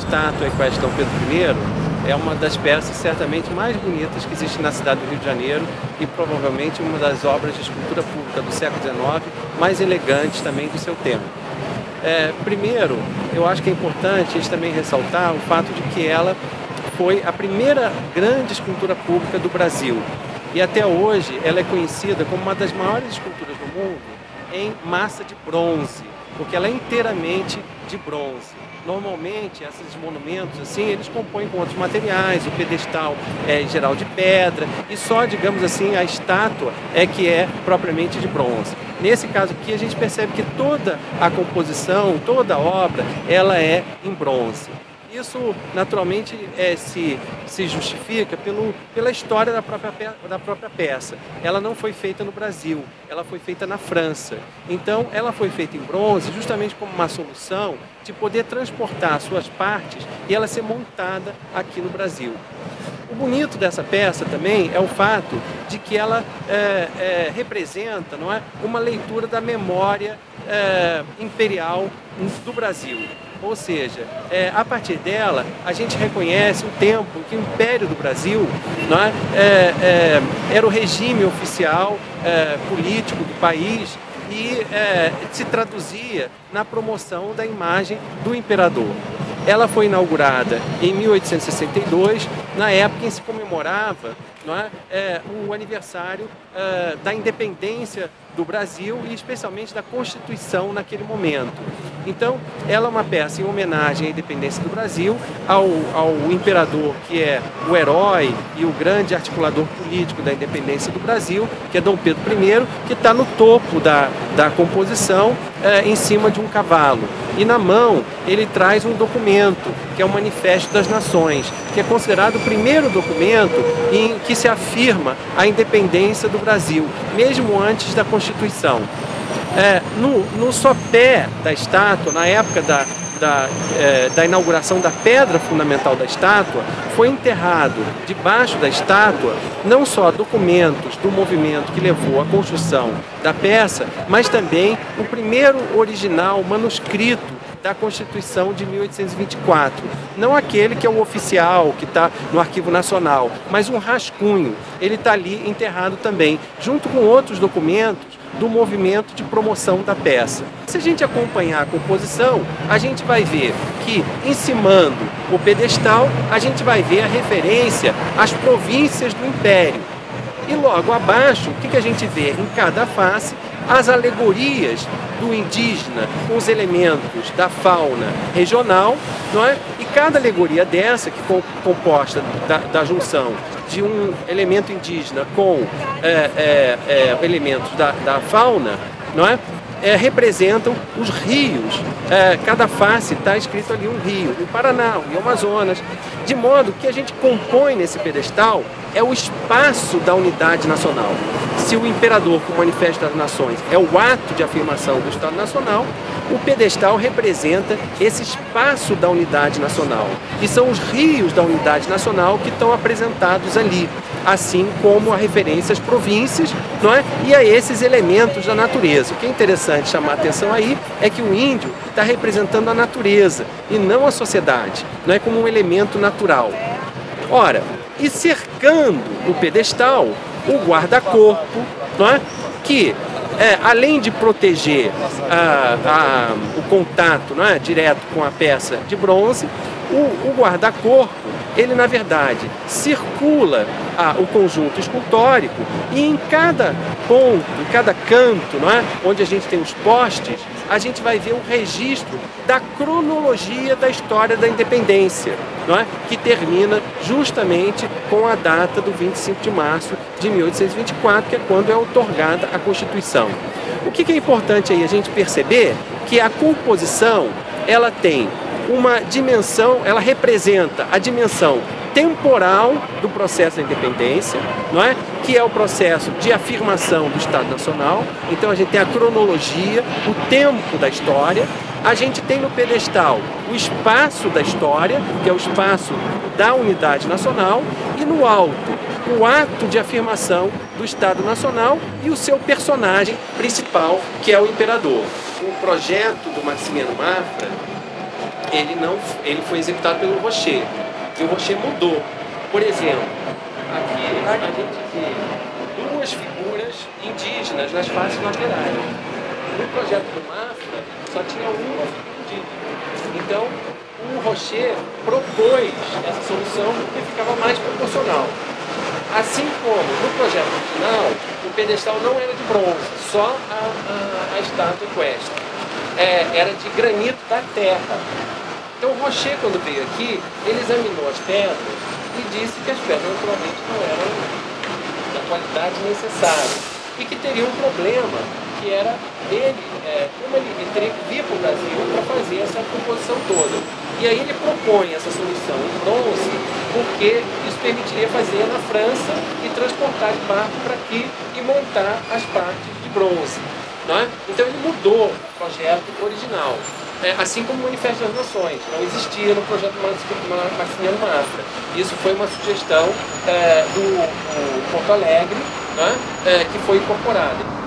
estátua equestre Dom Pedro I é uma das peças certamente mais bonitas que existe na cidade do Rio de Janeiro e provavelmente uma das obras de escultura pública do século XIX mais elegantes também do seu tempo. Primeiro, eu acho que é importante a gente também ressaltar o fato de que ela foi a primeira grande escultura pública do Brasil e até hoje ela é conhecida como uma das maiores esculturas do mundo em massa de bronze, porque ela é inteiramente de bronze. Normalmente, esses monumentos, assim, eles compõem com outros materiais, o pedestal é em geral de pedra, e só, digamos assim, a estátua é que é propriamente de bronze. Nesse caso aqui, a gente percebe que toda a composição, toda a obra, ela é em bronze. Isso, naturalmente, se justifica pela história da própria peça. Ela não foi feita no Brasil, ela foi feita na França. Então, ela foi feita em bronze justamente como uma solução de poder transportar suas partes e ela ser montada aqui no Brasil. O bonito dessa peça também é o fato de que ela representa, não é, uma leitura da memória imperial do Brasil. Ou seja, a partir dela, a gente reconhece o tempo em que o Império do Brasil, não é, era o regime oficial político do país e se traduzia na promoção da imagem do imperador. Ela foi inaugurada em 1862, na época em que se comemorava, não é, o aniversário da independência do Brasil e especialmente da Constituição naquele momento. Então, ela é uma peça em homenagem à independência do Brasil, ao imperador que é o herói e o grande articulador político da independência do Brasil, que é Dom Pedro I, que está no topo da composição, em cima de um cavalo. E na mão ele traz um documento, que é o Manifesto das Nações, que é considerado o primeiro documento em que se afirma a independência do Brasil, mesmo antes da Constituição. No sopé da estátua, na época da inauguração da pedra fundamental da estátua, foi enterrado debaixo da estátua não só documentos do movimento que levou à construção da peça, mas também o primeiro original manuscrito da Constituição de 1824. Não aquele que é o oficial, que está no Arquivo Nacional, mas um rascunho. Ele está ali enterrado também, junto com outros documentos do movimento de promoção da peça. Se a gente acompanhar a composição, a gente vai ver que, encimando o pedestal, a gente vai ver a referência às províncias do Império. E logo abaixo, o que a gente vê em cada face? As alegorias do indígena com os elementos da fauna regional, não é? E cada alegoria dessa, que é composta da junção de um elemento indígena com elementos da fauna, não é? Representam os rios. Cada face está escrito ali um rio, o Paraná, o Rio Amazonas, de modo que a gente compõe nesse pedestal é o espaço da unidade nacional. Se o imperador, com o Manifesto das Nações, é o ato de afirmação do Estado Nacional, o pedestal representa esse espaço da unidade nacional. E são os rios da unidade nacional que estão apresentados ali, assim como a referência às províncias, não é? E a esses elementos da natureza. O que é interessante chamar a atenção aí é que o índio está representando a natureza e não a sociedade, não é, como um elemento natural. Ora, e cercando o pedestal, o guarda-corpo, não é? Que além de proteger o contato, não é, direto com a peça de bronze, o guarda-corpo, ele na verdade circula o conjunto escultórico e em cada ponto, em cada canto, não é, onde a gente tem os postes, a gente vai ver o registro da cronologia da história da independência, não é? Que termina justamente com a data do 25 de março de 1824, que é quando é outorgada a Constituição. O que é importante aí a gente perceber? Que a composição, ela tem uma dimensão, ela representa a dimensão temporal do processo da independência, não é? Que é o processo de afirmação do Estado Nacional. Então a gente tem a cronologia, o tempo da história. A gente tem no pedestal o espaço da história, que é o espaço da unidade nacional, e no alto o ato de afirmação do Estado Nacional e o seu personagem principal, que é o imperador. O projeto do Maximiano Mafra ele foi executado pelo Rocher. E o Rocher mudou. Por exemplo, aqui a gente vê duas figuras indígenas nas faces laterais. No projeto do Mafra, só tinha uma figura indígena. Então, o Rocher propôs essa solução que ficava mais proporcional. Assim como no projeto original, o pedestal não era de bronze, só a estátua equestre. Era de granito da terra. Então o Rocher, quando veio aqui, ele examinou as pedras e disse que as pedras naturalmente não eram da qualidade necessária e que teria um problema, que era como ele teria que vir para o Brasil para fazer essa composição toda. E aí ele propõe essa solução em bronze, porque isso permitiria fazer na França e transportar de barco para aqui e montar as partes de bronze. Não é? Então ele mudou o projeto original. Assim como o Manifesto das Nações, não existia no projeto Maximiano Mafra. Isso foi uma sugestão do Porto Alegre, né, que foi incorporada.